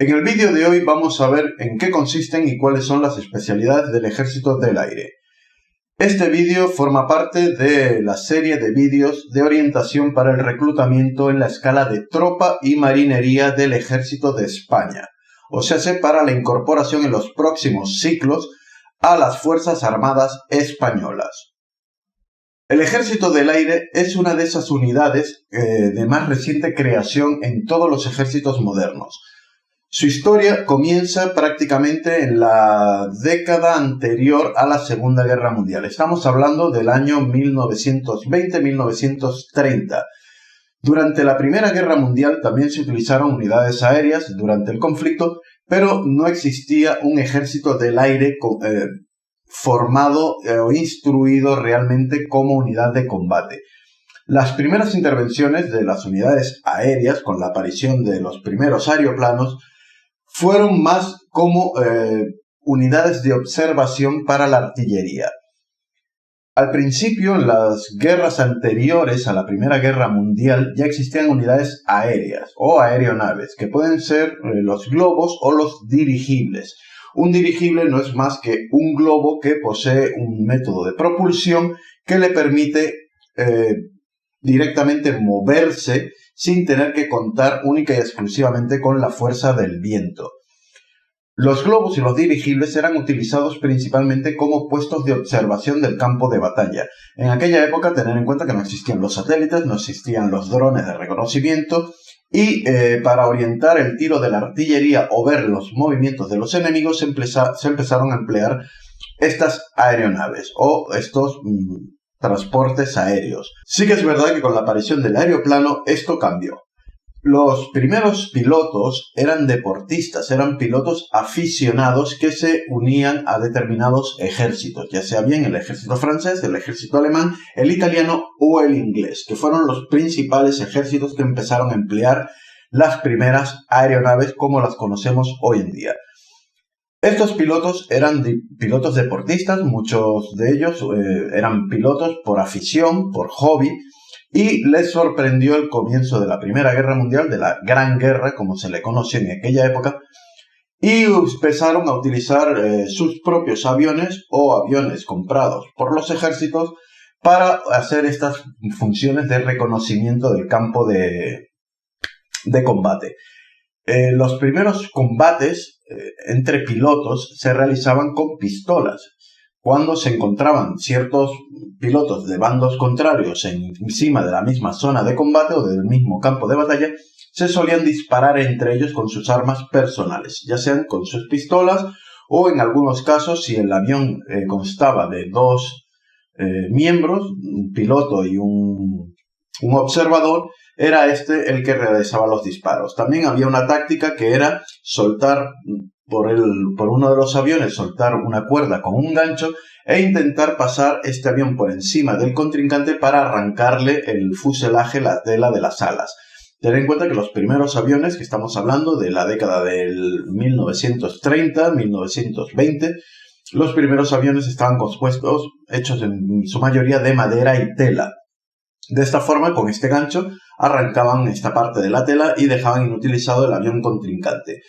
En el vídeo de hoy vamos a ver en qué consisten y cuáles son las especialidades del Ejército del Aire. Este vídeo forma parte de la serie de vídeos de orientación para el reclutamiento en la escala de tropa y marinería del Ejército de España, o sea, para la incorporación en los próximos ciclos a las Fuerzas Armadas Españolas. El Ejército del Aire es una de esas unidades de más reciente creación en todos los ejércitos modernos. Su historia comienza prácticamente en la década anterior a la Segunda Guerra Mundial. Estamos hablando del año 1920-1930. Durante la Primera Guerra Mundial también se utilizaron unidades aéreas durante el conflicto, pero no existía un ejército del aire formado o instruido realmente como unidad de combate. Las primeras intervenciones de las unidades aéreas, con la aparición de los primeros aeroplanos, fueron más como unidades de observación para la artillería. Al principio, en las guerras anteriores a la Primera Guerra Mundial, ya existían unidades aéreas o aeronaves, que pueden ser los globos o los dirigibles. Un dirigible no es más que un globo que posee un método de propulsión que le permite directamente moverse sin tener que contar única y exclusivamente con la fuerza del viento. Los globos y los dirigibles eran utilizados principalmente como puestos de observación del campo de batalla. En aquella época, tener en cuenta que no existían los satélites, no existían los drones de reconocimiento, y para orientar el tiro de la artillería o ver los movimientos de los enemigos se empezaron a emplear estas aeronaves o estos transportes aéreos. Sí que es verdad que con la aparición del aeroplano esto cambió. Los primeros pilotos eran deportistas, eran pilotos aficionados que se unían a determinados ejércitos, ya sea bien el ejército francés, el ejército alemán, el italiano o el inglés, que fueron los principales ejércitos que empezaron a emplear las primeras aeronaves como las conocemos hoy en día. Estos pilotos eran pilotos deportistas, muchos de ellos eran pilotos por afición, por hobby, y les sorprendió el comienzo de la Primera Guerra Mundial, de la Gran Guerra, como se le conoció en aquella época, y empezaron a utilizar sus propios aviones o aviones comprados por los ejércitos para hacer estas funciones de reconocimiento del campo de combate. Los primeros combates entre pilotos se realizaban con pistolas. Cuando se encontraban ciertos pilotos de bandos contrarios encima de la misma zona de combate o del mismo campo de batalla, se solían disparar entre ellos con sus armas personales, ya sean con sus pistolas o en algunos casos, si el avión constaba de dos miembros, un piloto y un observador, era este el que realizaba los disparos. También había una táctica que era soltar por uno de los aviones, soltar una cuerda con un gancho e intentar pasar este avión por encima del contrincante para arrancarle el fuselaje, la tela de las alas. Ten en cuenta que los primeros aviones, que estamos hablando de la década del 1930-1920, los primeros aviones estaban compuestos, hechos en su mayoría de madera y tela. De esta forma, con este gancho, arrancaban esta parte de la tela y dejaban inutilizado el avión contrincante.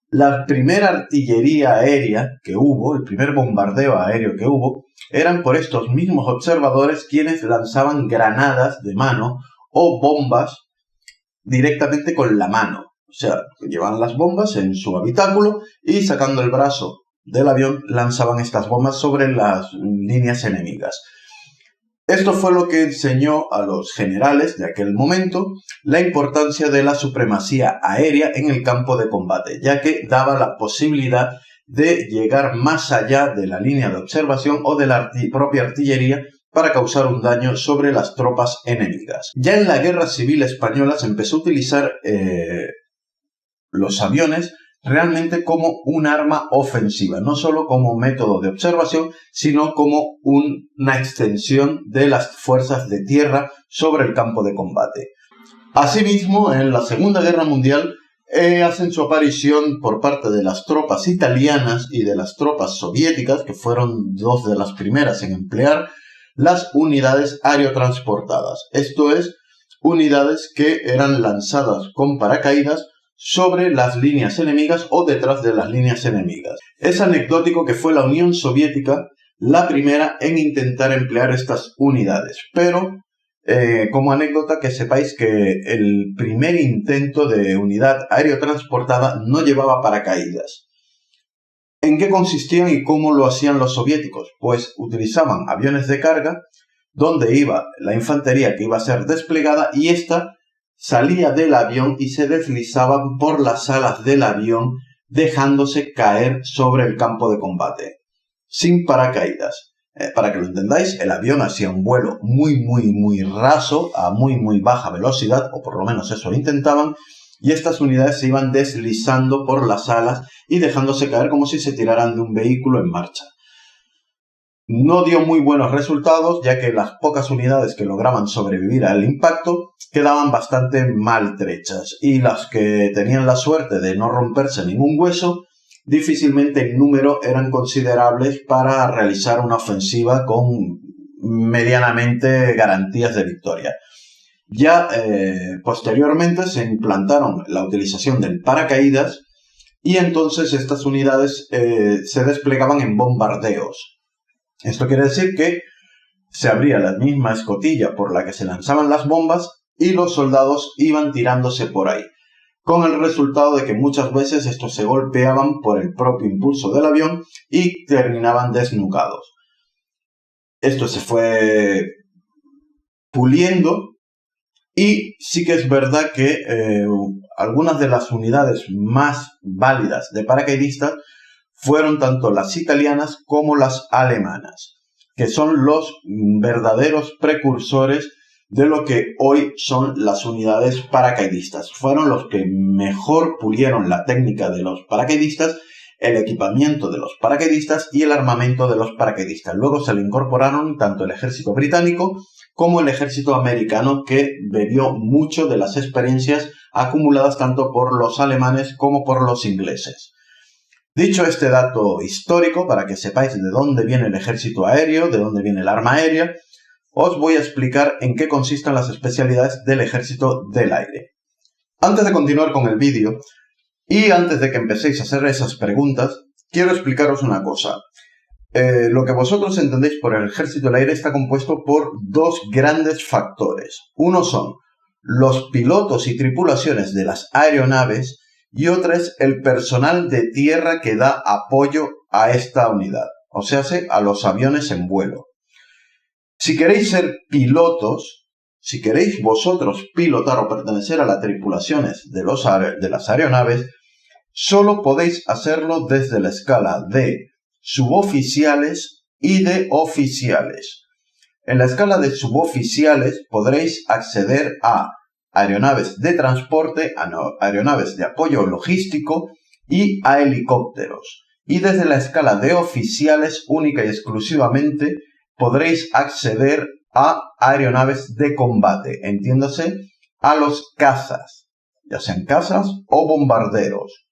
La primera artillería aérea que hubo, el primer bombardeo aéreo que hubo, eran por estos mismos observadores quienes lanzaban granadas de mano o bombas directamente con la mano. O sea, llevaban las bombas en su habitáculo y sacando el brazo del avión lanzaban estas bombas sobre las líneas enemigas. Esto fue lo que enseñó a los generales de aquel momento la importancia de la supremacía aérea en el campo de combate, ya que daba la posibilidad de llegar más allá de la línea de observación o de la propia artillería para causar un daño sobre las tropas enemigas. Ya en la Guerra Civil Española se empezó a utilizar los aviones realmente como un arma ofensiva, no solo como método de observación, sino como una extensión de las fuerzas de tierra sobre el campo de combate. Asimismo, en la Segunda Guerra Mundial hacen su aparición por parte de las tropas italianas y de las tropas soviéticas, que fueron dos de las primeras en emplear las unidades aerotransportadas. Esto es, unidades que eran lanzadas con paracaídas sobre las líneas enemigas o detrás de las líneas enemigas. Es anecdótico que fue la Unión Soviética la primera en intentar emplear estas unidades, pero como anécdota que sepáis que el primer intento de unidad aerotransportada no llevaba paracaídas. ¿En qué consistían y cómo lo hacían los soviéticos? Pues utilizaban aviones de carga donde iba la infantería que iba a ser desplegada y esta salía del avión y se deslizaba por las alas del avión dejándose caer sobre el campo de combate, sin paracaídas. Para que lo entendáis, el avión hacía un vuelo muy raso, a muy baja velocidad, o por lo menos eso intentaban, y estas unidades se iban deslizando por las alas y dejándose caer como si se tiraran de un vehículo en marcha. No dio muy buenos resultados, ya que las pocas unidades que lograban sobrevivir al impacto quedaban bastante maltrechas, y las que tenían la suerte de no romperse ningún hueso, difícilmente en número eran considerables para realizar una ofensiva con medianamente garantías de victoria. Ya posteriormente se implantaron la utilización del paracaídas y entonces estas unidades se desplegaban en bombardeos. Esto quiere decir que se abría la misma escotilla por la que se lanzaban las bombas y los soldados iban tirándose por ahí, con el resultado de que muchas veces estos se golpeaban por el propio impulso del avión y terminaban desnucados. Esto se fue puliendo y sí que es verdad que algunas de las unidades más válidas de paracaidistas fueron tanto las italianas como las alemanas, que son los verdaderos precursores de lo que hoy son las unidades paracaidistas. Fueron los que mejor pulieron la técnica de los paracaidistas, el equipamiento de los paracaidistas y el armamento de los paracaidistas. Luego se le incorporaron tanto el ejército británico como el ejército americano, que bebió mucho de las experiencias acumuladas tanto por los alemanes como por los ingleses. Dicho este dato histórico, para que sepáis de dónde viene el ejército aéreo, de dónde viene el arma aérea, os voy a explicar en qué consisten las especialidades del ejército del aire. Antes de continuar con el vídeo, y antes de que empecéis a hacer esas preguntas, quiero explicaros una cosa. Lo que vosotros entendéis por el ejército del aire está compuesto por dos grandes factores. Uno son los pilotos y tripulaciones de las aeronaves, y otra es el personal de tierra que da apoyo a esta unidad, o sea, a los aviones en vuelo. Si queréis ser pilotos, si queréis vosotros pilotar o pertenecer a las tripulaciones de las aeronaves, solo podéis hacerlo desde la escala de suboficiales y de oficiales. En la escala de suboficiales podréis acceder a aeronaves de transporte, a aeronaves de apoyo logístico y a helicópteros. Y desde la escala de oficiales, única y exclusivamente, podréis acceder a aeronaves de combate, entiéndase, a los cazas, ya sean cazas o bombarderos.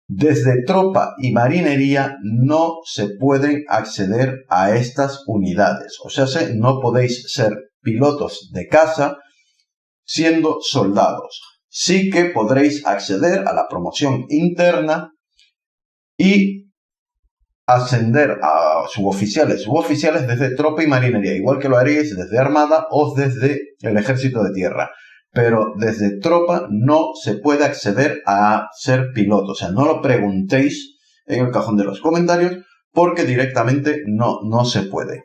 Desde tropa y marinería no se pueden acceder a estas unidades, o sea, no podéis ser pilotos de caza siendo soldados. Sí que podréis acceder a la promoción interna y ascender a suboficiales desde tropa y marinería, igual que lo haréis desde armada o desde el ejército de tierra. Pero desde tropa no se puede acceder a ser piloto. O sea, no lo preguntéis en el cajón de los comentarios porque directamente no se puede.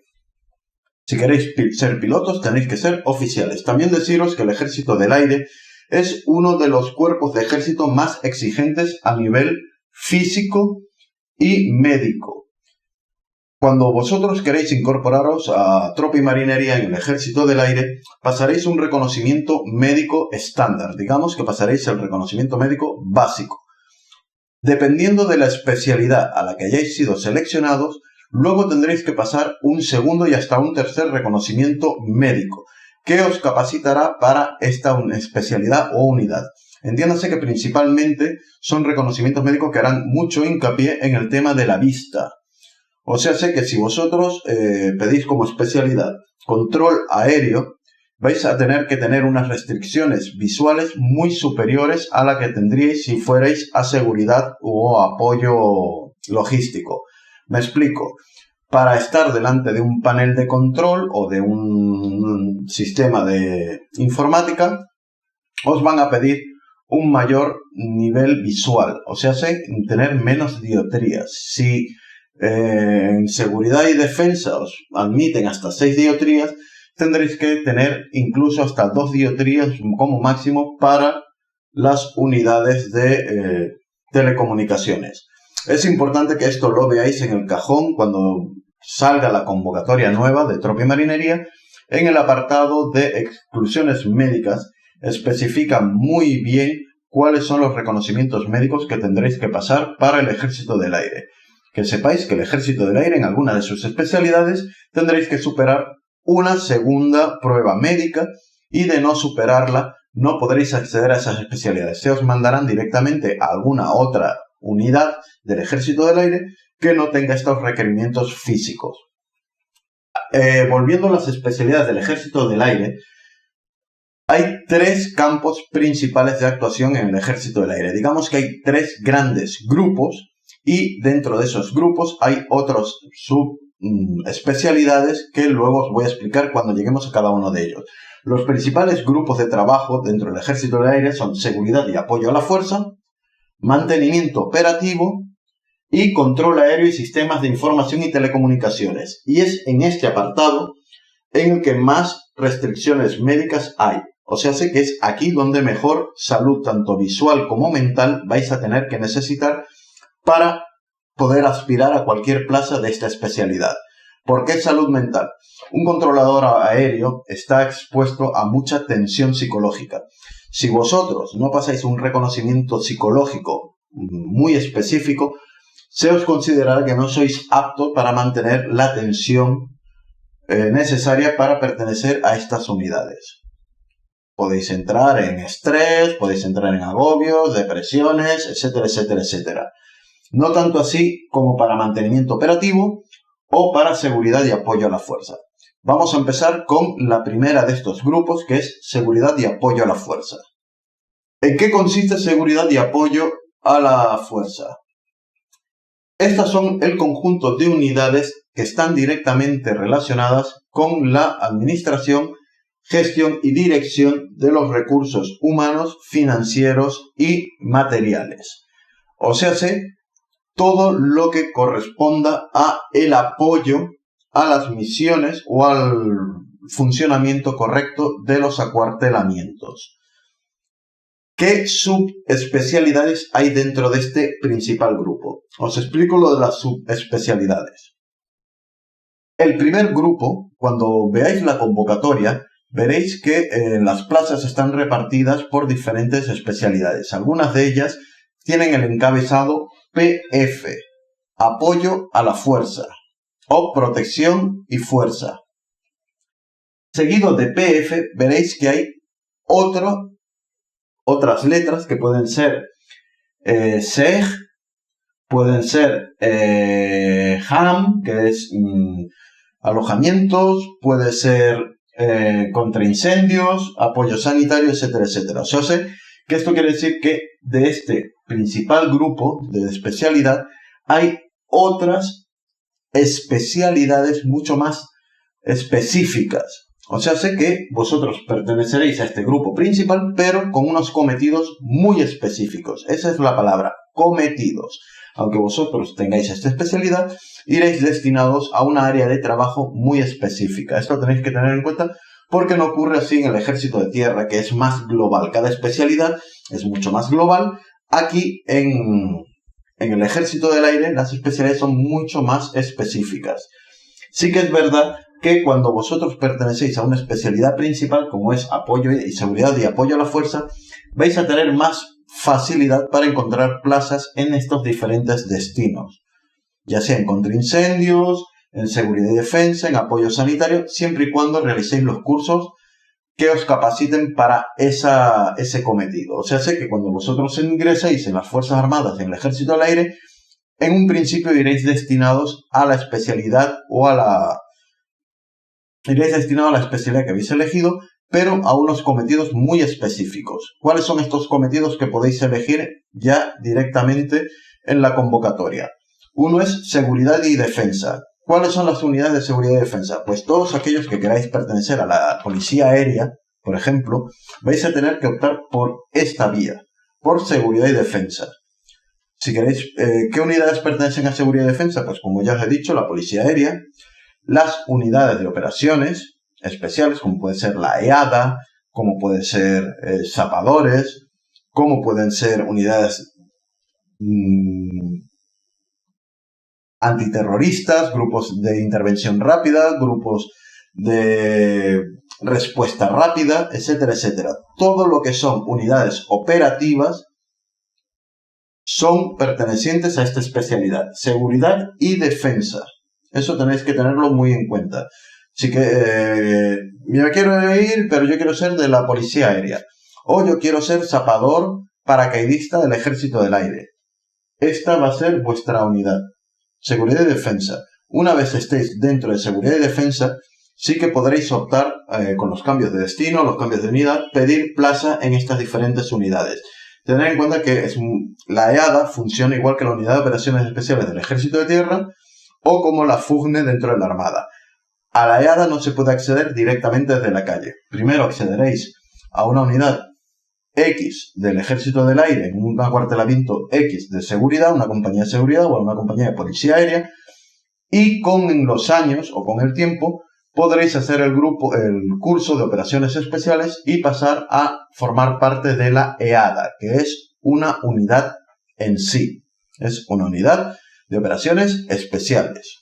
Si queréis ser pilotos tenéis que ser oficiales. También deciros que el ejército del aire es uno de los cuerpos de ejército más exigentes a nivel físico y médico. Cuando vosotros queréis incorporaros a tropa y marinería en el ejército del aire, pasaréis un reconocimiento médico estándar. Digamos que pasaréis el reconocimiento médico básico. Dependiendo de la especialidad a la que hayáis sido seleccionados, luego tendréis que pasar un segundo y hasta un tercer reconocimiento médico, que os capacitará para esta especialidad o unidad. Entiéndase que principalmente son reconocimientos médicos que harán mucho hincapié en el tema de la vista. O sea, sé que si vosotros pedís como especialidad control aéreo, vais a tener que tener unas restricciones visuales muy superiores a la que tendríais si fuerais a seguridad o apoyo logístico. Me explico. Para estar delante de un panel de control o de un sistema de informática, os van a pedir un mayor nivel visual, o sea, tener menos dioptrías. Si en seguridad y defensa os admiten hasta 6 dioptrías, tendréis que tener incluso hasta 2 dioptrías como máximo para las unidades de telecomunicaciones. Es importante que esto lo veáis en el cajón cuando salga la convocatoria nueva de Tropa y Marinería. En el apartado de exclusiones médicas especifica muy bien cuáles son los reconocimientos médicos que tendréis que pasar para el Ejército del Aire. Que sepáis que el Ejército del Aire, en alguna de sus especialidades, tendréis que superar una segunda prueba médica y de no superarla no podréis acceder a esas especialidades. Se os mandarán directamente a alguna otra unidad del Ejército del Aire que no tenga estos requerimientos físicos. Volviendo a las especialidades del Ejército del Aire, hay 3 campos principales de actuación en el Ejército del Aire. Digamos que hay 3 grandes grupos y dentro de esos grupos hay otros subespecialidades que luego os voy a explicar cuando lleguemos a cada uno de ellos. Los principales grupos de trabajo dentro del Ejército del Aire son seguridad y apoyo a la fuerza, mantenimiento operativo y control aéreo y sistemas de información y telecomunicaciones. Y es en este apartado en el que más restricciones médicas hay. O sea, sé que es aquí donde mejor salud, tanto visual como mental, vais a tener que necesitar para poder aspirar a cualquier plaza de esta especialidad. ¿Por qué salud mental? Un controlador aéreo está expuesto a mucha tensión psicológica. Si vosotros no pasáis un reconocimiento psicológico muy específico, se os considerará que no sois aptos para mantener la tensión necesaria para pertenecer a estas unidades. Podéis entrar en estrés, podéis entrar en agobios, depresiones, etcétera, etcétera, etcétera. No tanto así como para mantenimiento operativo o para seguridad y apoyo a la fuerza. Vamos a empezar con la primera de estos grupos, que es seguridad y apoyo a la fuerza. ¿En qué consiste seguridad y apoyo a la fuerza? Estas son el conjunto de unidades que están directamente relacionadas con la administración, gestión y dirección de los recursos humanos, financieros y materiales. O sea, todo lo que corresponda a el apoyo a las misiones o al funcionamiento correcto de los acuartelamientos. ¿Qué subespecialidades hay dentro de este principal grupo? Os explico lo de las subespecialidades. El primer grupo, cuando veáis la convocatoria, veréis que las plazas están repartidas por diferentes especialidades. Algunas de ellas tienen el encabezado PF, apoyo a la fuerza, o protección y fuerza. Seguido de PF, veréis que hay otras letras que pueden ser SEG, pueden ser HAM, que es alojamientos, puede ser contra incendios, apoyo sanitario, etcétera, etcétera. O sea, que esto quiere decir que de este principal grupo de especialidad hay otras especialidades mucho más específicas. O sea, sé que vosotros perteneceréis a este grupo principal, pero con unos cometidos muy específicos. Esa es la palabra, cometidos. Aunque vosotros tengáis esta especialidad, iréis destinados a una área de trabajo muy específica. Esto tenéis que tener en cuenta porque no ocurre así en el Ejército de Tierra, que es más global. Cada especialidad es mucho más global. Aquí en el Ejército del Aire las especialidades son mucho más específicas. Sí que es verdad que cuando vosotros pertenecéis a una especialidad principal, como es apoyo y seguridad y apoyo a la fuerza, vais a tener más facilidad para encontrar plazas en estos diferentes destinos, ya sea en contraincendios, en seguridad y defensa, en apoyo sanitario, siempre y cuando realicéis los cursos que os capaciten para ese cometido. O sea, sé que cuando vosotros ingreséis en las Fuerzas Armadas, en el Ejército del Aire, en un principio iréis destinados a la especialidad iréis destinados a la especialidad que habéis elegido, pero a unos cometidos muy específicos. ¿Cuáles son estos cometidos que podéis elegir ya directamente en la convocatoria? Uno es seguridad y defensa. ¿Cuáles son las unidades de seguridad y defensa? Pues todos aquellos que queráis pertenecer a la policía aérea, por ejemplo, vais a tener que optar por esta vía, por seguridad y defensa. Si queréis, ¿qué unidades pertenecen a seguridad y defensa? Pues como ya os he dicho, la policía aérea, las unidades de operaciones especiales, como puede ser la EADA, como pueden ser zapadores, como pueden ser unidades antiterroristas, grupos de intervención rápida, grupos de respuesta rápida, etcétera, etcétera. Todo lo que son unidades operativas son pertenecientes a esta especialidad, seguridad y defensa. Eso tenéis que tenerlo muy en cuenta. Así que yo me quiero ir, pero yo quiero ser de la policía aérea. O yo quiero ser zapador paracaidista del ejército del aire. Esta va a ser vuestra unidad. Seguridad y defensa. Una vez estéis dentro de seguridad y defensa, sí que podréis optar con los cambios de destino, los cambios de unidad, pedir plaza en estas diferentes unidades. Tened en cuenta que la EADA funciona igual que la Unidad de Operaciones Especiales del Ejército de Tierra o como la FUGNE dentro de la Armada. A la EADA no se puede acceder directamente desde la calle. Primero accederéis a una unidad X del Ejército del Aire, en un acuartelamiento X de seguridad, una compañía de seguridad o una compañía de policía aérea, y con los años o con el tiempo podréis hacer el curso de operaciones especiales y pasar a formar parte de la EADA, que es una unidad en sí. Es una unidad de operaciones especiales.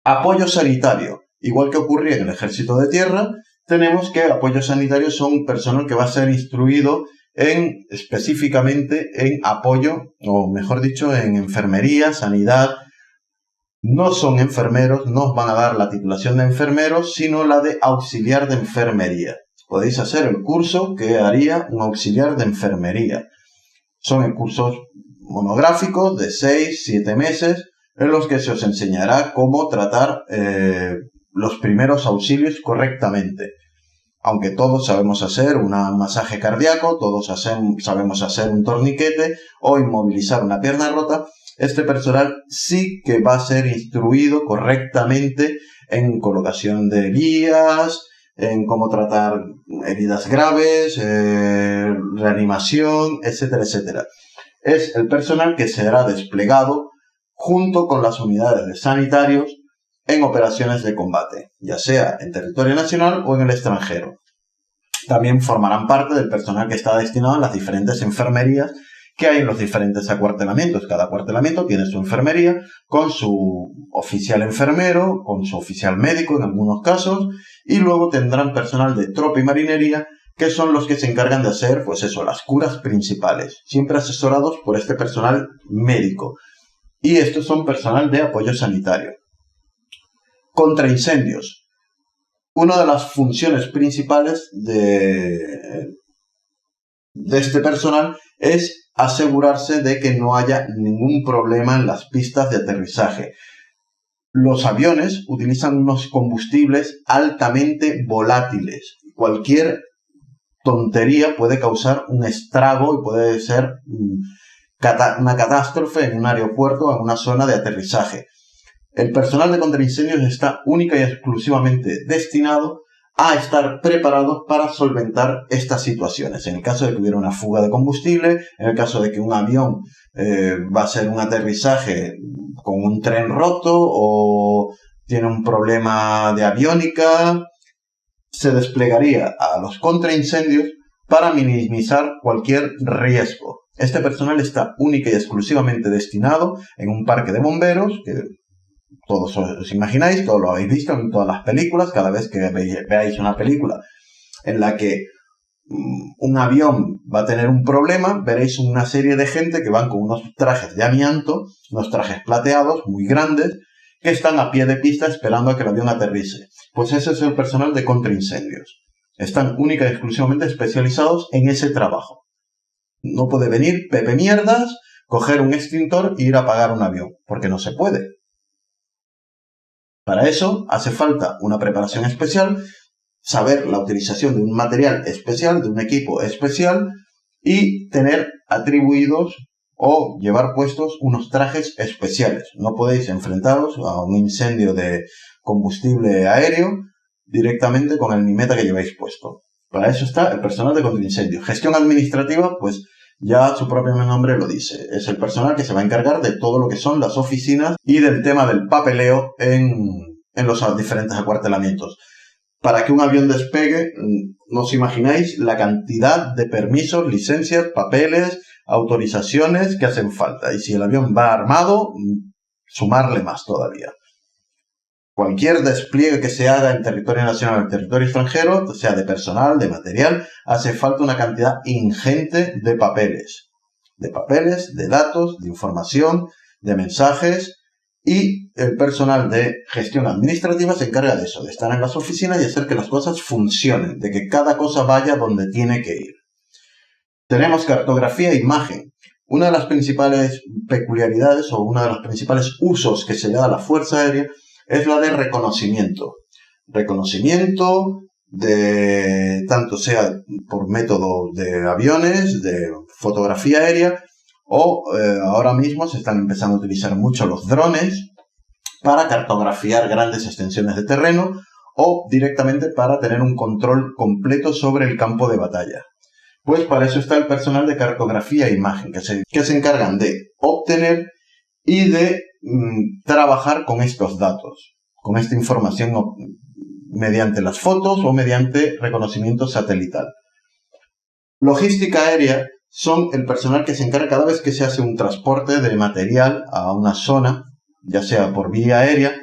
Apoyo sanitario. Igual que ocurría en el Ejército de Tierra, tenemos que apoyo sanitario son personal que va a ser instruido específicamente en apoyo, o mejor dicho, en enfermería, sanidad. No son enfermeros, no os van a dar la titulación de enfermeros, sino la de auxiliar de enfermería. Podéis hacer el curso que haría un auxiliar de enfermería. Son cursos monográficos de 6-7 meses en los que se os enseñará cómo tratar los primeros auxilios correctamente. Aunque todos sabemos hacer un masaje cardíaco, todos sabemos hacer un torniquete o inmovilizar una pierna rota, este personal sí que va a ser instruido correctamente en colocación de vías, en cómo tratar heridas graves, reanimación, etcétera, etcétera. Es el personal que será desplegado junto con las unidades de sanitarios en operaciones de combate, ya sea en territorio nacional o en el extranjero. También formarán parte del personal que está destinado en las diferentes enfermerías que hay en los diferentes acuartelamientos. Cada acuartelamiento tiene su enfermería con su oficial enfermero, con su oficial médico en algunos casos, y luego tendrán personal de tropa y marinería que son los que se encargan de hacer, pues eso, las curas principales, siempre asesorados por este personal médico. Y estos son personal de apoyo sanitario. Contra incendios. Una de las funciones principales de este personal es asegurarse de que no haya ningún problema en las pistas de aterrizaje. Los aviones utilizan unos combustibles altamente volátiles. Cualquier tontería puede causar un estrago y puede ser una catástrofe en un aeropuerto o en una zona de aterrizaje. El personal de contraincendios está única y exclusivamente destinado a estar preparados para solventar estas situaciones. En el caso de que hubiera una fuga de combustible, en el caso de que un avión va a hacer un aterrizaje con un tren roto o tiene un problema de aviónica, se desplegaría a los contraincendios para minimizar cualquier riesgo. Este personal está única y exclusivamente destinado en un parque de bomberos, que todos os imagináis, todos lo habéis visto en todas las películas. Cada vez que veáis una película en la que un avión va a tener un problema, veréis una serie de gente que van con unos trajes de amianto, unos trajes plateados muy grandes, que están a pie de pista esperando a que el avión aterrice. Pues ese es el personal de contraincendios. Están única y exclusivamente especializados en ese trabajo. No puede venir Pepe Mierdas, coger un extintor e ir a apagar un avión, porque no se puede. Para eso hace falta una preparación especial. saber la utilización de un material especial, de un equipo especial, y tener atribuidos o llevar puestos unos trajes especiales. No podéis enfrentaros a un incendio de combustible aéreo directamente con el mimeta que lleváis puesto. Para eso está el personal de contraincendio. Gestión administrativa, pues ya su propio nombre lo dice. Es el personal que se va a encargar de todo lo que son las oficinas y del tema del papeleo en los diferentes acuartelamientos. Para que un avión despegue, no os imagináis la cantidad de permisos, licencias, papeles, autorizaciones que hacen falta. Y si el avión va armado, sumarle más todavía. Cualquier despliegue que se haga en territorio nacional o en territorio extranjero, sea de personal, de material, hace falta una cantidad ingente de papeles. De datos, de información, de mensajes. Y el personal de gestión administrativa se encarga de eso, de estar en las oficinas y hacer que las cosas funcionen, de que cada cosa vaya donde tiene que ir. Tenemos cartografía e imagen. Una de las principales peculiaridades o uno de los principales usos que se le da a la Fuerza Aérea es la de reconocimiento. Reconocimiento de tanto sea por método de aviones, de fotografía aérea, o ahora mismo se están empezando a utilizar mucho los drones para cartografiar grandes extensiones de terreno o directamente para tener un control completo sobre el campo de batalla. Pues para eso está el personal de cartografía e imagen, que se encargan de obtener y de trabajar con estos datos, con esta información mediante las fotos o mediante reconocimiento satelital. Logística aérea son el personal que se encarga cada vez que se hace un transporte de material a una zona, ya sea por vía aérea.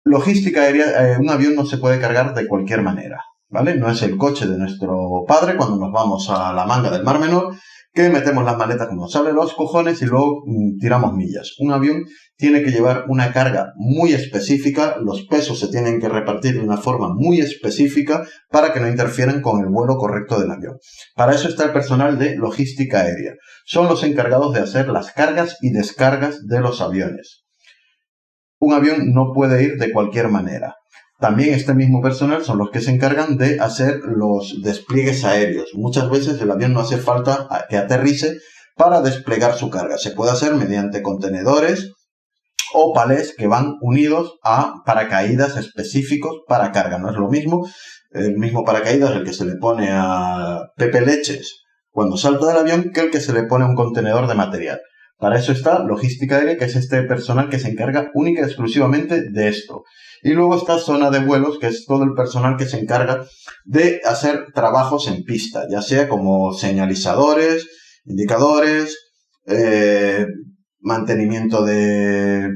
Logística aérea, un avión no se puede cargar de cualquier manera, ¿vale? No es el coche de nuestro padre cuando nos vamos a la manga del Mar Menor, que metemos las maletas como sale los cojones y luego tiramos millas. Un avión tiene que llevar una carga muy específica, los pesos se tienen que repartir de una forma muy específica para que no interfieran con el vuelo correcto del avión. Para eso está el personal de logística aérea. Son los encargados de hacer las cargas y descargas de los aviones. Un avión no puede ir de cualquier manera. También este mismo personal son los que se encargan de hacer los despliegues aéreos. Muchas veces el avión no hace falta que aterrice para desplegar su carga. Se puede hacer mediante contenedores o palés que van unidos a paracaídas específicos para carga. No es lo mismo el mismo paracaídas el que se le pone a Pepe Leches cuando salta del avión que el que se le pone a un contenedor de material. Para eso está logística aérea, que es este personal que se encarga única y exclusivamente de esto. Y luego está zona de vuelos, que es todo el personal que se encarga de hacer trabajos en pista, ya sea como señalizadores, indicadores, mantenimiento de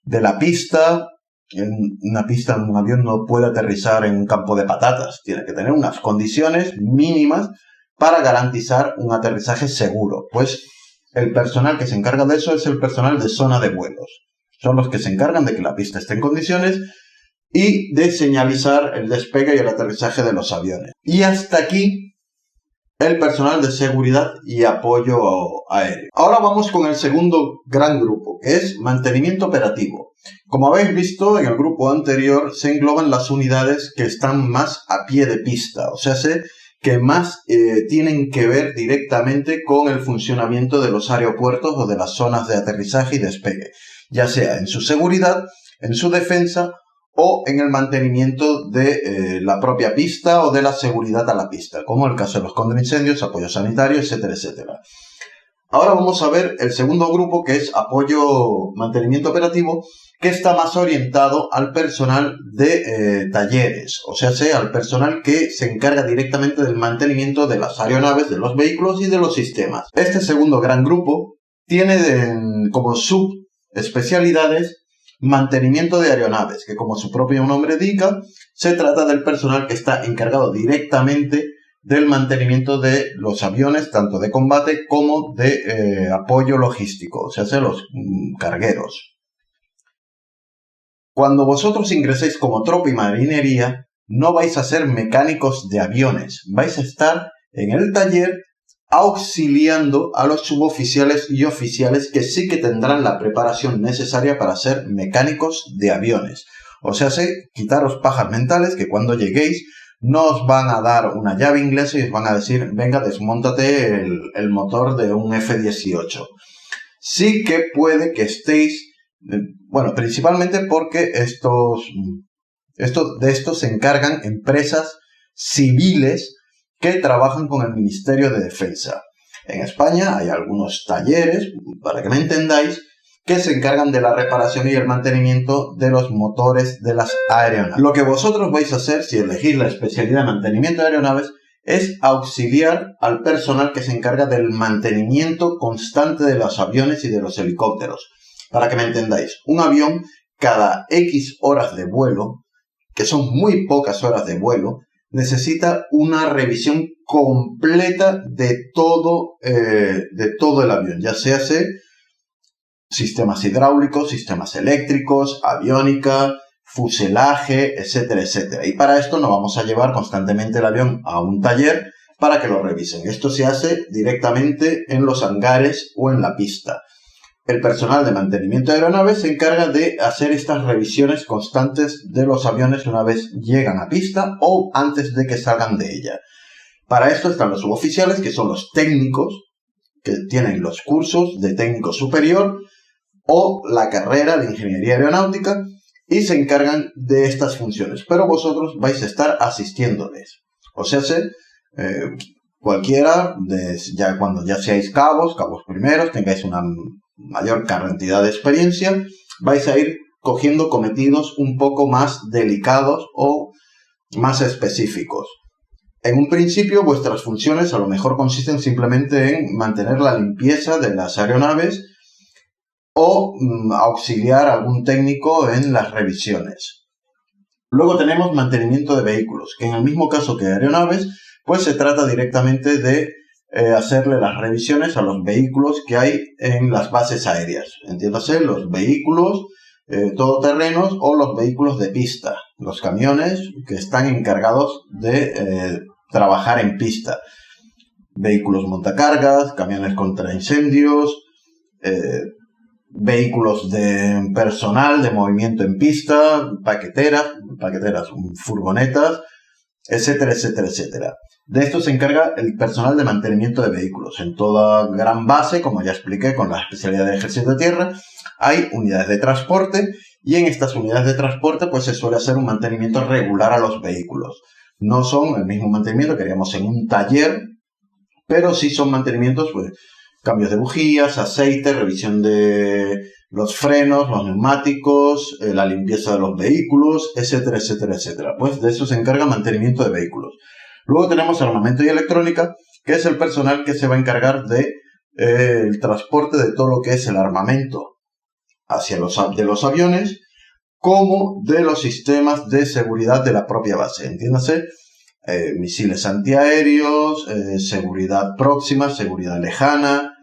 la pista. En una pista, un avión no puede aterrizar en un campo de patatas. Tiene que tener unas condiciones mínimas para garantizar un aterrizaje seguro. Pues el personal que se encarga de eso es el personal de zona de vuelos. Son los que se encargan de que la pista esté en condiciones y de señalizar el despegue y el aterrizaje de los aviones. Y hasta aquí el personal de seguridad y apoyo aéreo. Ahora vamos con el segundo gran grupo, que es mantenimiento operativo. Como habéis visto en el grupo anterior, se engloban las unidades que están más a pie de pista, o sea, que más tienen que ver directamente con el funcionamiento de los aeropuertos o de las zonas de aterrizaje y despegue, ya sea en su seguridad, en su defensa o en el mantenimiento de la propia pista o de la seguridad a la pista, como el caso de los contraincendios, apoyo sanitario, etcétera, etcétera. Ahora vamos a ver el segundo grupo, que es apoyo mantenimiento operativo, que está más orientado al personal de talleres, o sea, al personal que se encarga directamente del mantenimiento de las aeronaves, de los vehículos y de los sistemas. Este segundo gran grupo tiene como subespecialidades mantenimiento de aeronaves, que como su propio nombre indica, se trata del personal que está encargado directamente del mantenimiento de los aviones, tanto de combate como de apoyo logístico, o sea, los cargueros. Cuando vosotros ingreséis como tropa y marinería, no vais a ser mecánicos de aviones, vais a estar en el taller auxiliando a los suboficiales y oficiales que sí que tendrán la preparación necesaria para ser mecánicos de aviones. O sea, quitaros pajas mentales que cuando lleguéis no os van a dar una llave inglesa y os van a decir, venga, desmóntate el motor de un F-18. Sí que puede que estéis, bueno, principalmente porque de esto se encargan empresas civiles que trabajan con el Ministerio de Defensa. En España hay algunos talleres, para que me entendáis, que se encargan de la reparación y el mantenimiento de los motores de las aeronaves. Lo que vosotros vais a hacer, si elegís la especialidad de mantenimiento de aeronaves, es auxiliar al personal que se encarga del mantenimiento constante de los aviones y de los helicópteros. Para que me entendáis, un avión cada X horas de vuelo, que son muy pocas horas de vuelo, necesita una revisión completa de todo el avión, ya sea sistemas hidráulicos, sistemas eléctricos, aviónica, fuselaje, etcétera, etcétera. Y para esto no vamos a llevar constantemente el avión a un taller para que lo revisen. Esto se hace directamente en los hangares o en la pista. El personal de mantenimiento de aeronaves se encarga de hacer estas revisiones constantes de los aviones una vez llegan a pista o antes de que salgan de ella. Para esto están los suboficiales, que son los técnicos, que tienen los cursos de técnico superior o la carrera de ingeniería aeronáutica y se encargan de estas funciones. Pero vosotros vais a estar asistiéndoles. O sea, cualquiera, cuando ya seáis cabos primeros, tengáis una mayor cantidad de experiencia, vais a ir cogiendo cometidos un poco más delicados o más específicos. En un principio, vuestras funciones a lo mejor consisten simplemente en mantener la limpieza de las aeronaves o auxiliar a algún técnico en las revisiones. Luego tenemos mantenimiento de vehículos, que en el mismo caso que aeronaves, pues se trata directamente de hacerle las revisiones a los vehículos que hay en las bases aéreas. Entiéndase, los vehículos todoterrenos o los vehículos de pista, los camiones que están encargados de trabajar en pista. Vehículos montacargas, camiones contra incendios, vehículos de personal de movimiento en pista, paqueteras, furgonetas, etcétera, etcétera, etcétera. De esto se encarga el personal de mantenimiento de vehículos. En toda gran base, como ya expliqué con la especialidad de Ejército de Tierra, hay unidades de transporte y en estas unidades de transporte pues se suele hacer un mantenimiento regular a los vehículos. No son el mismo mantenimiento que haríamos en un taller, pero sí son mantenimientos, pues, cambios de bujías, aceite, revisión de los frenos, los neumáticos, la limpieza de los vehículos, etcétera, etcétera, etcétera. Pues de eso se encarga mantenimiento de vehículos. Luego tenemos armamento y electrónica, que es el personal que se va a encargar de el transporte de todo lo que es el armamento de los aviones, como de los sistemas de seguridad de la propia base. Entiéndase, misiles antiaéreos, seguridad próxima, seguridad lejana,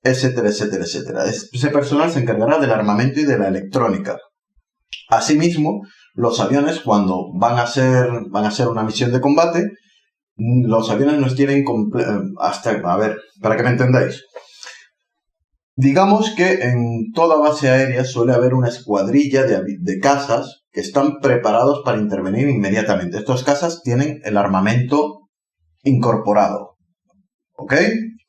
etcétera, etcétera, etcétera. Ese personal se encargará del armamento y de la electrónica. Asimismo, los aviones, cuando van a hacer una misión de combate, los aviones nos tienen para que me entendáis. Digamos que en toda base aérea suele haber una escuadrilla de cazas que están preparados para intervenir inmediatamente. Estos cazas tienen el armamento incorporado, ¿ok?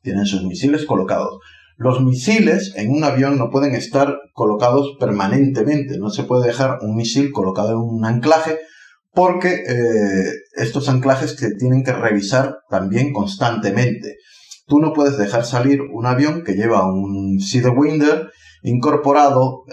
Tienen sus misiles colocados. Los misiles en un avión no pueden estar colocados permanentemente. No se puede dejar un misil colocado en un anclaje porque estos anclajes se tienen que revisar también constantemente. Tú no puedes dejar salir un avión que lleva un Sidewinder incorporado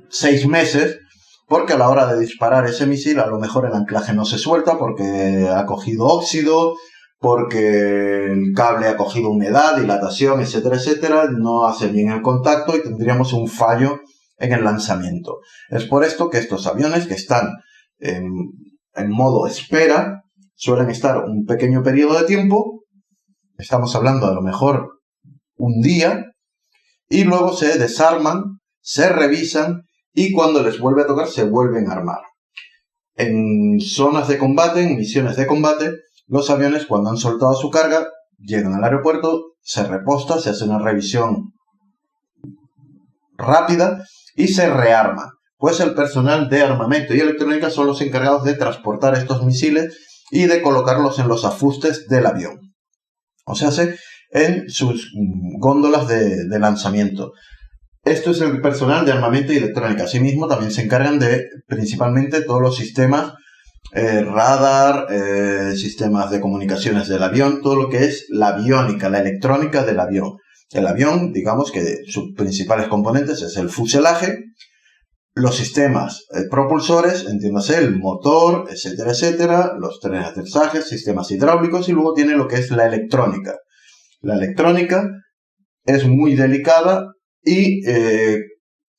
6 meses, porque a la hora de disparar ese misil a lo mejor el anclaje no se suelta porque ha cogido óxido, porque el cable ha cogido humedad, dilatación, etcétera, etcétera, no hace bien el contacto y tendríamos un fallo en el lanzamiento. Es por esto que estos aviones que están en modo espera suelen estar un pequeño periodo de tiempo. Estamos hablando de a lo mejor un día, y luego se desarman, se revisan y cuando les vuelve a tocar se vuelven a armar. En zonas de combate, en misiones de combate, los aviones cuando han soltado su carga llegan al aeropuerto, se reposta, se hace una revisión rápida y se rearma. Pues el personal de armamento y electrónica son los encargados de transportar estos misiles y de colocarlos en los afustes del avión. O sea, en sus góndolas de lanzamiento. Esto es el personal de armamento y electrónica. Asimismo, también se encargan de principalmente todos los sistemas radar, sistemas de comunicaciones del avión, todo lo que es la aviónica, la electrónica del avión. El avión, digamos que sus principales componentes es el fuselaje, los sistemas propulsores, entiéndase, el motor, etcétera, etcétera, los trenes de aterrizaje, sistemas hidráulicos, y luego tiene lo que es la electrónica. La electrónica es muy delicada y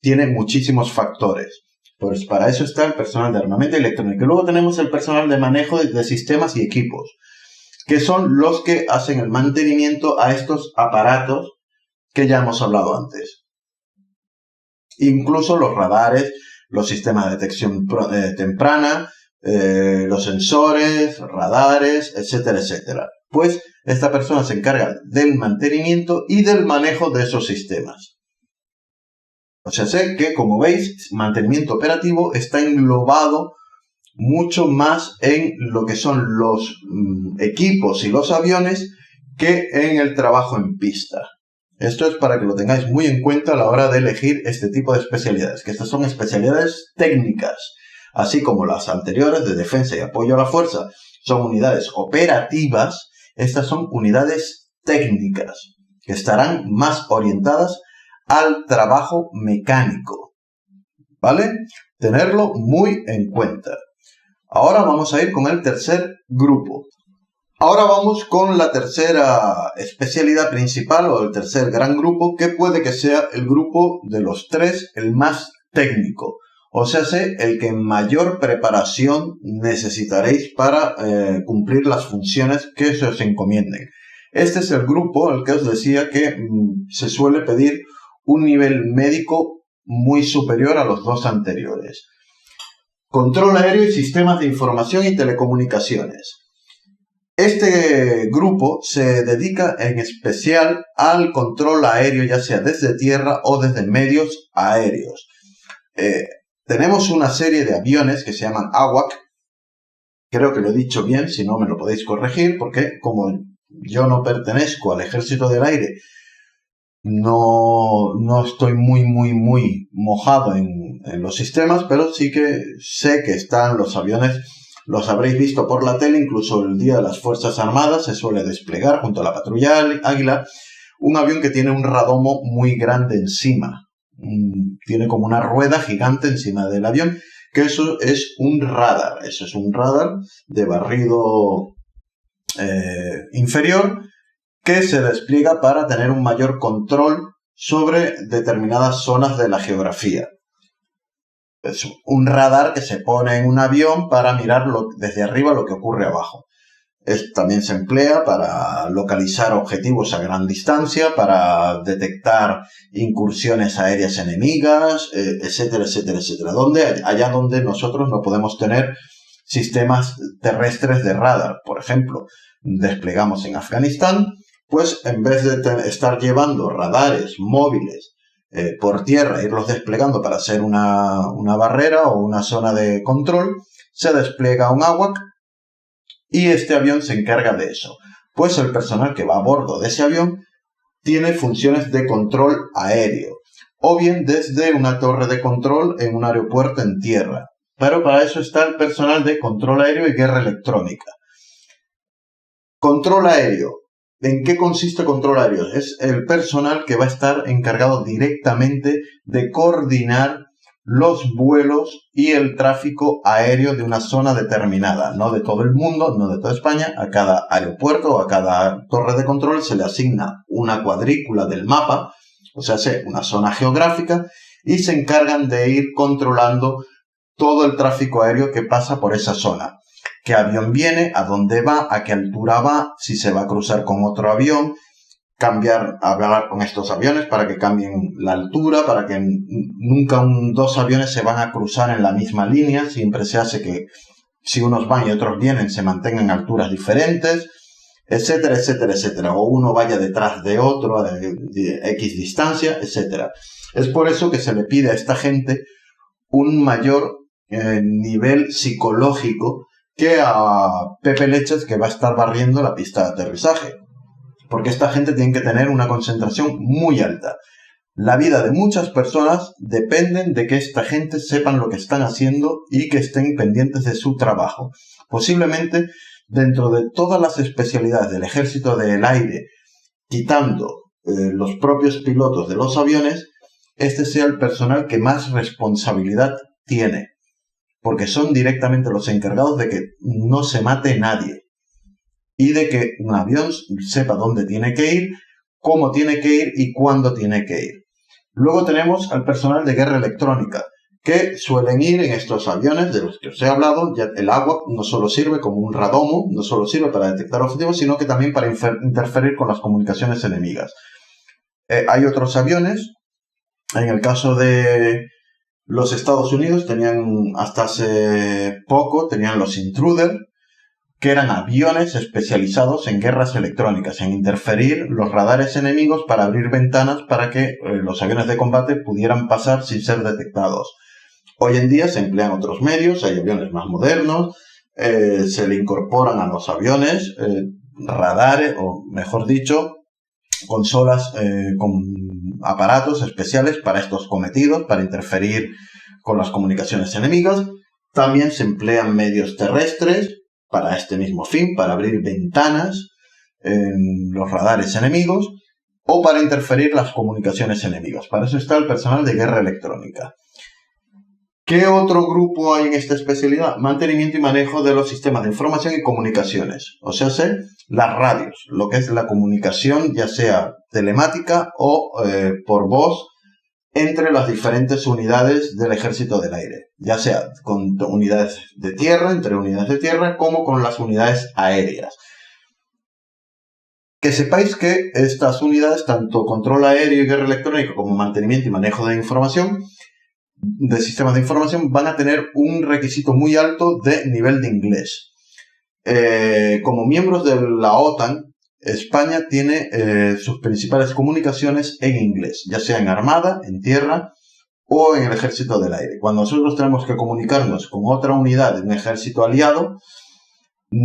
tiene muchísimos factores. Pues para eso está el personal de armamento y electrónica. Y luego tenemos el personal de manejo de sistemas y equipos, que son los que hacen el mantenimiento a estos aparatos que ya hemos hablado antes. Incluso los radares, los sistemas de detección temprana, los sensores, radares, etcétera, etcétera. Pues esta persona se encarga del mantenimiento y del manejo de esos sistemas. O sea, sé que, como veis, mantenimiento operativo está englobado mucho más en lo que son los equipos y los aviones que en el trabajo en pista. Esto es para que lo tengáis muy en cuenta a la hora de elegir este tipo de especialidades, que estas son especialidades técnicas, así como las anteriores de defensa y apoyo a la fuerza son unidades operativas. Estas son unidades técnicas, que estarán más orientadas al trabajo mecánico, ¿vale? Tenerlo muy en cuenta. Ahora vamos a ir con el tercer grupo. Ahora vamos con la tercera especialidad principal o el tercer gran grupo, que puede que sea el grupo de los tres el más técnico. O sea, el que mayor preparación necesitaréis para cumplir las funciones que se os encomienden. Este es el grupo al que os decía que se suele pedir un nivel médico muy superior a los dos anteriores. Control aéreo y sistemas de información y telecomunicaciones. Este grupo se dedica en especial al control aéreo, ya sea desde tierra o desde medios aéreos. Tenemos una serie de aviones que se llaman AWAC. Creo que lo he dicho bien, si no me lo podéis corregir, porque como yo no pertenezco al Ejército del Aire, no estoy muy mojado en los sistemas, pero sí que sé que están los aviones, los habréis visto por la tele, incluso el Día de las Fuerzas Armadas se suele desplegar junto a la patrulla Águila, un avión que tiene un radomo muy grande encima. Tiene como una rueda gigante encima del avión, que eso es un radar. Eso es un radar de barrido inferior, que se despliega para tener un mayor control sobre determinadas zonas de la geografía. Es un radar que se pone en un avión para mirar desde arriba lo que ocurre abajo. También se emplea para localizar objetivos a gran distancia, para detectar incursiones aéreas enemigas, etcétera, etcétera, etcétera. Allá donde nosotros no podemos tener sistemas terrestres de radar. Por ejemplo, desplegamos en Afganistán, pues en vez de estar llevando radares móviles por tierra, irlos desplegando para hacer una barrera o una zona de control, se despliega un AWAC y este avión se encarga de eso. Pues el personal que va a bordo de ese avión tiene funciones de control aéreo, o bien desde una torre de control en un aeropuerto en tierra. Pero para eso está el personal de control aéreo y guerra electrónica. Control aéreo. ¿En qué consiste control aéreo? Es el personal que va a estar encargado directamente de coordinar los vuelos y el tráfico aéreo de una zona determinada, no de todo el mundo, no de toda España. A cada aeropuerto o a cada torre de control se le asigna una cuadrícula del mapa, o sea, una zona geográfica, y se encargan de ir controlando todo el tráfico aéreo que pasa por esa zona. ¿Qué avión viene? ¿A dónde va? ¿A qué altura va? Si se va a cruzar con otro avión. Hablar con estos aviones para que cambien la altura, para que nunca dos aviones se van a cruzar en la misma línea. Siempre se hace que si unos van y otros vienen se mantengan a alturas diferentes, etcétera, etcétera, etcétera. O uno vaya detrás de otro de X distancia, etcétera. Es por eso que se le pide a esta gente un mayor nivel psicológico que a Pepe Leches, que va a estar barriendo la pista de aterrizaje. Porque esta gente tiene que tener una concentración muy alta. La vida de muchas personas dependen de que esta gente sepan lo que están haciendo y que estén pendientes de su trabajo. Posiblemente, dentro de todas las especialidades del Ejército del Aire, quitando los propios pilotos de los aviones, este sea el personal que más responsabilidad tiene, porque son directamente los encargados de que no se mate nadie y de que un avión sepa dónde tiene que ir, cómo tiene que ir y cuándo tiene que ir. Luego tenemos al personal de guerra electrónica, que suelen ir en estos aviones de los que os he hablado. Ya el agua no solo sirve como un radomo, no solo sirve para detectar objetivos, sino que también para interferir con las comunicaciones enemigas. Hay otros aviones. En el caso de los Estados Unidos hasta hace poco tenían los Intruder, que eran aviones especializados en guerras electrónicas, en interferir los radares enemigos para abrir ventanas para que los aviones de combate pudieran pasar sin ser detectados. Hoy en día se emplean otros medios, hay aviones más modernos, se le incorporan a los aviones radares, o mejor dicho, consolas con aparatos especiales para estos cometidos, para interferir con las comunicaciones enemigas. También se emplean medios terrestres para este mismo fin, para abrir ventanas en los radares enemigos o para interferir las comunicaciones enemigas. Para eso está el personal de guerra electrónica. ¿Qué otro grupo hay en esta especialidad? Mantenimiento y manejo de los sistemas de información y comunicaciones. O sea, las radios, lo que es la comunicación, ya sea telemática o por voz, entre las diferentes unidades del Ejército del Aire. Ya sea con unidades de tierra, entre unidades de tierra, como con las unidades aéreas. Que sepáis que estas unidades, tanto control aéreo y guerra electrónica, como mantenimiento y manejo de información, de sistemas de información, van a tener un requisito muy alto de nivel de inglés. Como miembros de la OTAN, España tiene sus principales comunicaciones en inglés, ya sea en armada, en tierra o en el ejército del aire. Cuando nosotros tenemos que comunicarnos con otra unidad de un ejército aliado,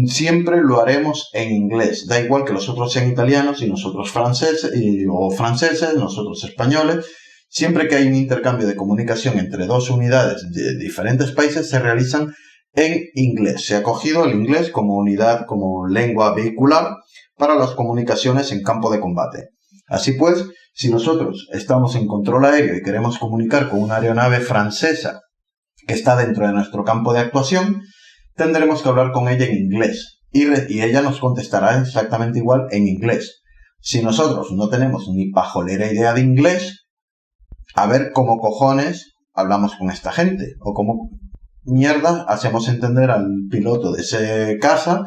siempre lo haremos en inglés. Da igual que los otros sean italianos y nosotros franceses, o franceses, nosotros españoles. Siempre que hay un intercambio de comunicación entre dos unidades de diferentes países, se realizan en inglés. Se ha cogido el inglés como unidad, como lengua vehicular para las comunicaciones en campo de combate. Así pues, si nosotros estamos en control aéreo y queremos comunicar con una aeronave francesa que está dentro de nuestro campo de actuación, tendremos que hablar con ella en inglés y ella nos contestará exactamente igual en inglés. Si nosotros no tenemos ni pajolera idea de inglés, a ver cómo cojones hablamos con esta gente, o cómo mierda hacemos entender al piloto de ese caza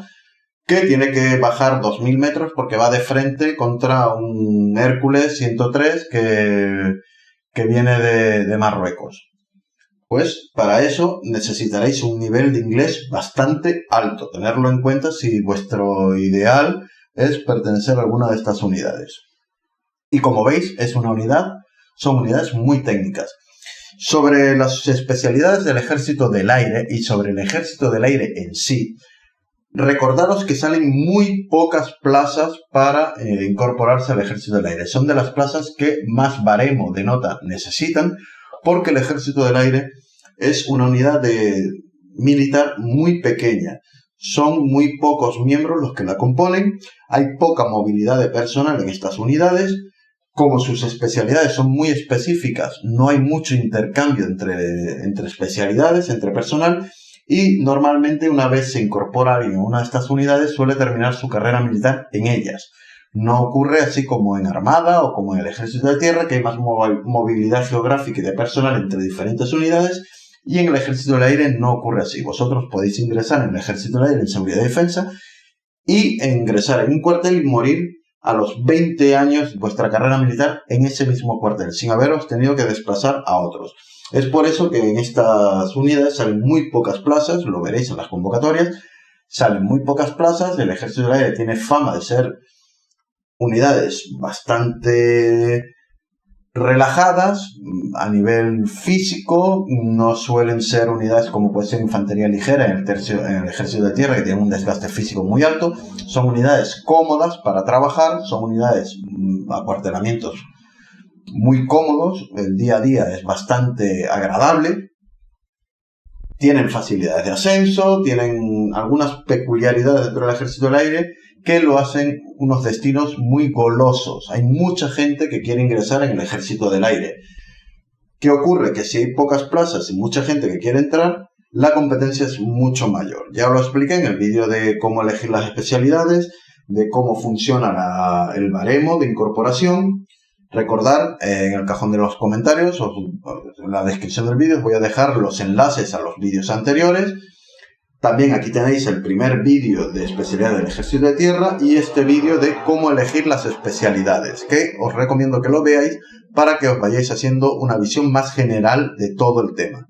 que tiene que bajar 2000 metros porque va de frente contra un Hércules 103 que viene de Marruecos. Pues para eso necesitaréis un nivel de inglés bastante alto. Tenerlo en cuenta si vuestro ideal es pertenecer a alguna de estas unidades. Y como veis, son unidades muy técnicas. Sobre las especialidades del Ejército del Aire y sobre el Ejército del Aire en sí, recordaros que salen muy pocas plazas para incorporarse al Ejército del Aire. Son de las plazas que más baremo de nota necesitan, porque el Ejército del Aire es una unidad militar muy pequeña. Son muy pocos miembros los que la componen, hay poca movilidad de personal en estas unidades. Como sus especialidades son muy específicas, no hay mucho intercambio entre especialidades, entre personal, y normalmente una vez se incorpora alguien a una de estas unidades suele terminar su carrera militar en ellas. No ocurre así como en Armada o como en el Ejército de Tierra, que hay más movilidad geográfica y de personal entre diferentes unidades, y en el Ejército del Aire no ocurre así. Vosotros podéis ingresar en el Ejército del Aire en seguridad y defensa y ingresar en un cuartel y morir a los 20 años de vuestra carrera militar en ese mismo cuartel, sin haberos tenido que desplazar a otros. Es por eso que en estas unidades salen muy pocas plazas, lo veréis en las convocatorias, salen muy pocas plazas. El Ejército del Aire tiene fama de ser unidades bastante relajadas a nivel físico, no suelen ser unidades como puede ser infantería ligera en el ejército de tierra, que tienen un desgaste físico muy alto. Son unidades cómodas para trabajar, son unidades, acuartelamientos muy cómodos, el día a día es bastante agradable, tienen facilidades de ascenso, tienen algunas peculiaridades dentro del ejército del aire que lo hacen unos destinos muy golosos. Hay mucha gente que quiere ingresar en el ejército del aire. ¿Qué ocurre? Que si hay pocas plazas y mucha gente que quiere entrar, la competencia es mucho mayor. Ya lo expliqué en el vídeo de cómo elegir las especialidades, de cómo funciona el baremo de incorporación. Recordar, en el cajón de los comentarios o en la descripción del vídeo os voy a dejar los enlaces a los vídeos anteriores. También aquí tenéis el primer vídeo de especialidad del ejército de tierra y este vídeo de cómo elegir las especialidades, que os recomiendo que lo veáis para que os vayáis haciendo una visión más general de todo el tema.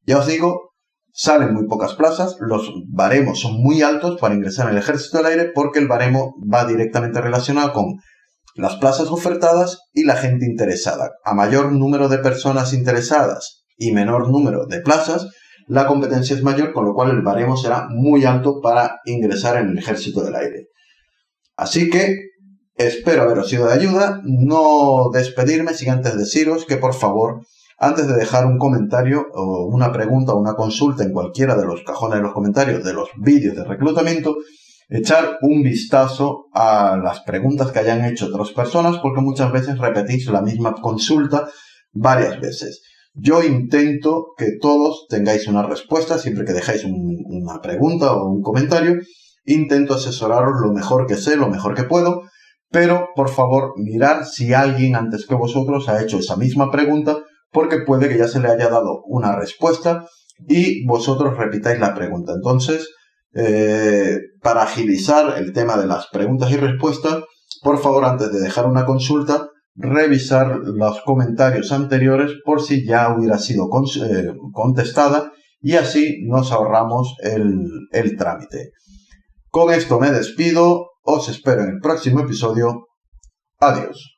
Ya os digo, salen muy pocas plazas, los baremos son muy altos para ingresar en el ejército del aire porque el baremo va directamente relacionado con las plazas ofertadas y la gente interesada. A mayor número de personas interesadas y menor número de plazas, la competencia es mayor, con lo cual el baremo será muy alto para ingresar en el ejército del aire. Así que espero haberos sido de ayuda. No despedirme sin antes deciros que por favor, antes de dejar un comentario o una pregunta o una consulta en cualquiera de los cajones de los comentarios de los vídeos de reclutamiento, echar un vistazo a las preguntas que hayan hecho otras personas, porque muchas veces repetís la misma consulta varias veces. Yo intento que todos tengáis una respuesta, siempre que dejáis una pregunta o un comentario. Intento asesoraros lo mejor que sé, lo mejor que puedo, pero por favor mirad si alguien antes que vosotros ha hecho esa misma pregunta, porque puede que ya se le haya dado una respuesta y vosotros repitáis la pregunta. Entonces, para agilizar el tema de las preguntas y respuestas, por favor, antes de dejar una consulta, revisar los comentarios anteriores por si ya hubiera sido contestada y así nos ahorramos el trámite. Con esto me despido, os espero en el próximo episodio. Adiós.